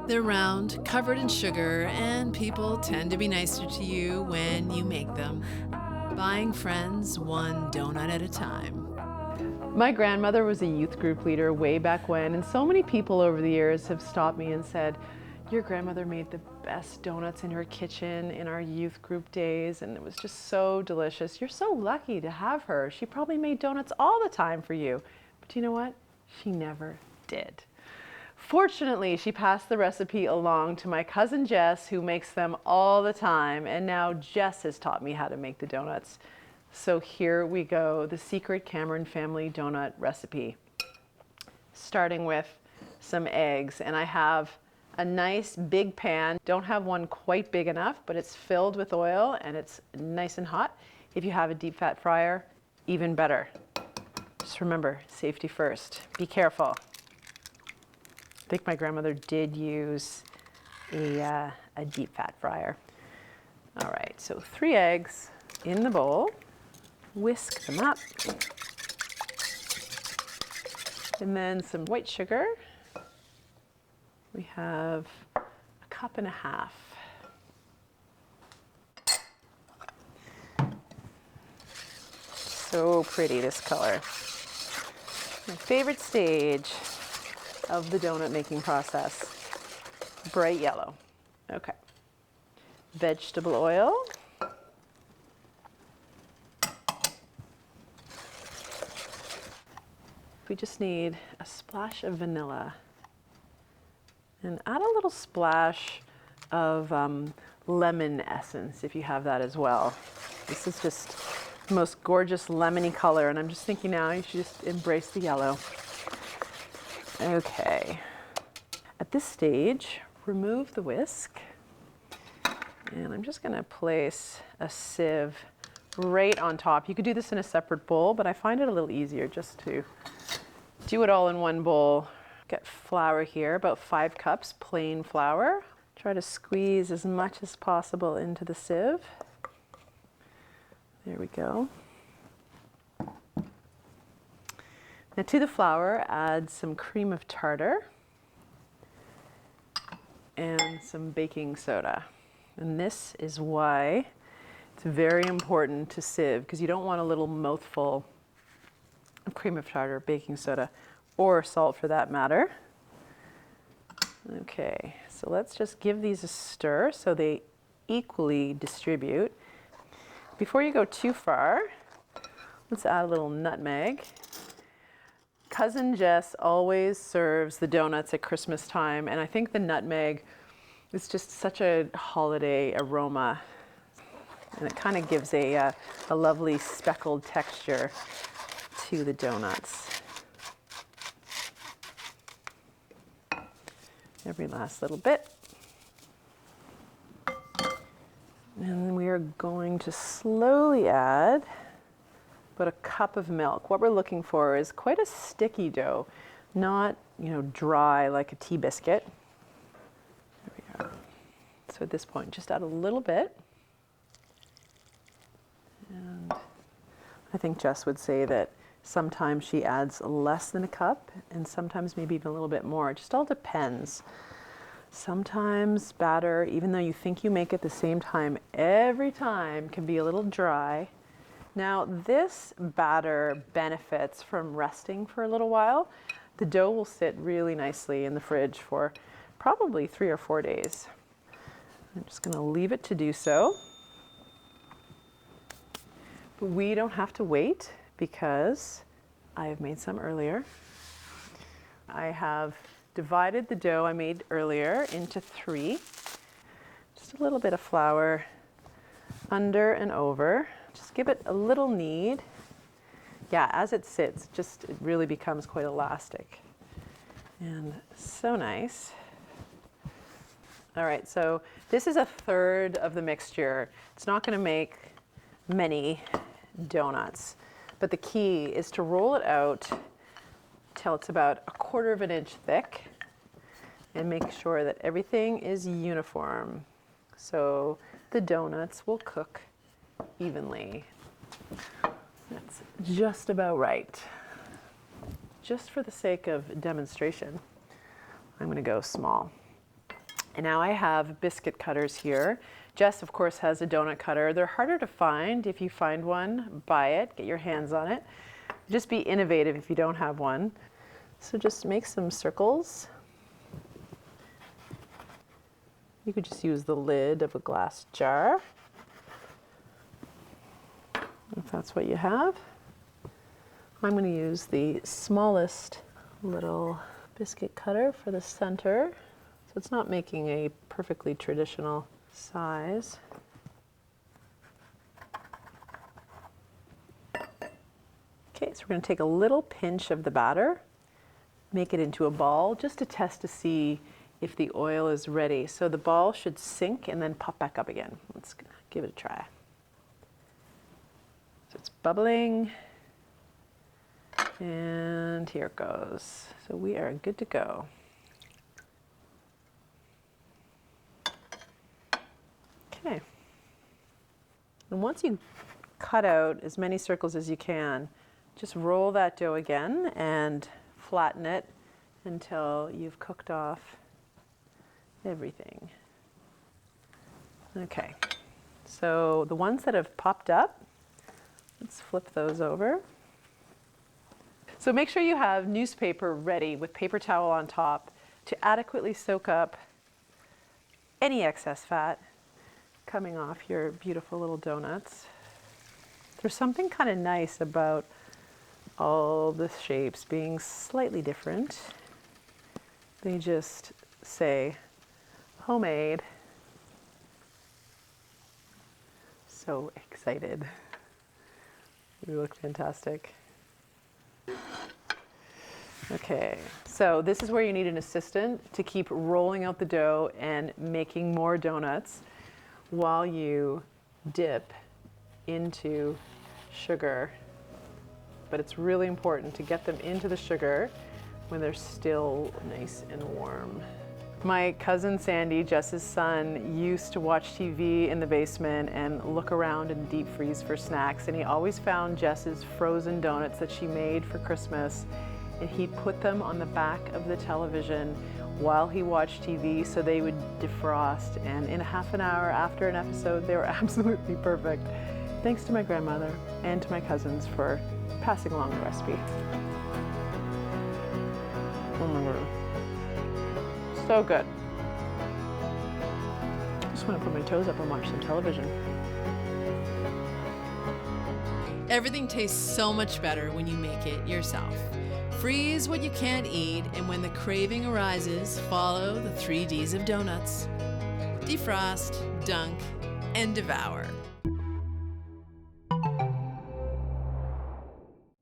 They're round, covered in sugar, and people tend to be nicer to you when you make them. Buying friends one donut at a time. My grandmother was a youth group leader way back when, and so many people over the years have stopped me and said, your grandmother made the best donuts in her kitchen in our youth group days, and it was just so delicious. You're so lucky to have her. She probably made donuts all the time for you. But you know what? She never did. Fortunately, she passed the recipe along to my cousin Jess, who makes them all the time, and now Jess has taught me how to make the donuts. So here we go, the secret Cameron family donut recipe. Starting with some eggs, and I have a nice big pan. Don't have one quite big enough, but it's filled with oil and it's nice and hot. If you have a deep fat fryer, even better. Just remember, safety first. Be careful. I think my grandmother did use a deep fat fryer. All right, so 3 eggs in the bowl. Whisk them up. And then some white sugar. We have a 1.5 cups. So pretty, this color. My favorite stage of the donut making process. Bright yellow. Okay. Vegetable oil. We just need a splash of vanilla. And add a little splash of lemon essence if you have that as well. This is just the most gorgeous lemony color, and I'm just thinking now you should just embrace the yellow. Okay. At this stage, remove the whisk, and I'm just gonna place a sieve right on top. You could do this in a separate bowl, but I find it a little easier just to do it all in one bowl. Get flour here, about 5 cups, plain flour. Try to squeeze as much as possible into the sieve. There we go. Now to the flour, add some cream of tartar and some baking soda. And this is why it's very important to sieve, because you don't want a little mouthful of cream of tartar, baking soda, or salt for that matter. Okay, so let's just give these a stir so they equally distribute. Before you go too far, let's add a little nutmeg. Cousin Jess always serves the donuts at Christmas time, and I think the nutmeg is just such a holiday aroma, and it kind of gives a lovely speckled texture to the donuts. Every last little bit. And we are going to slowly add about 1 cup of milk. What we're looking for is quite a sticky dough, not, dry like a tea biscuit. There we are. So at this point, just add a little bit. And I think Jess would say that sometimes she adds less than 1 cup, and sometimes maybe even a little bit more. It just all depends. Sometimes batter, even though you think you make it the same time every time, can be a little dry. Now, this batter benefits from resting for a little while. The dough will sit really nicely in the fridge for probably 3 or 4 days. I'm just going to leave it to do so. But we don't have to wait, because I have made some earlier. I have divided the dough I made earlier into 3. Just a little bit of flour under and over. Just give it a little knead. Yeah, as it sits, it really becomes quite elastic. And so nice. All right, so this is 1/3 of the mixture. It's not going to make many donuts. But the key is to roll it out till it's about 1/4 of an inch thick, and make sure that everything is uniform so the donuts will cook evenly. That's just about right. Just for the sake of demonstration, I'm going to go small. And now I have biscuit cutters here. Jess, of course, has a donut cutter. They're harder to find. If you find one, buy it, get your hands on it. Just be innovative if you don't have one. So just make some circles. You could just use the lid of a glass jar, if that's what you have. I'm going to use the smallest little biscuit cutter for the center. So it's not making a perfectly traditional size. Okay, so we're going to take a little pinch of the batter, make it into a ball just to test to see if the oil is ready. So the ball should sink and then pop back up again. Let's give it a try. So it's bubbling, and here it goes. So we are good to go. Okay. And once you cut out as many circles as you can, just roll that dough again and flatten it until you've cooked off everything. Okay, so the ones that have popped up, let's flip those over. So make sure you have newspaper ready with paper towel on top to adequately soak up any excess fat coming off your beautiful little donuts. There's something kind of nice about all the shapes being slightly different. They just say homemade. So excited. You look fantastic. Okay, so this is where you need an assistant to keep rolling out the dough and making more donuts while you dip into sugar. But it's really important to get them into the sugar when they're still nice and warm. My cousin Sandy, Jess's son, used to watch TV in the basement and look around and deep freeze for snacks, and he always found Jess's frozen donuts that she made for Christmas, and he'd put them on the back of the television while he watched TV so they would defrost, and in half an hour after an episode they were absolutely perfect. Thanks to my grandmother and to my cousins for passing along the recipe. Oh my God. So good. Just want to put my toes up and watch some television. Everything tastes so much better when you make it yourself. Freeze what you can't eat, and when the craving arises, follow the 3 Ds of donuts. Defrost, dunk, and devour.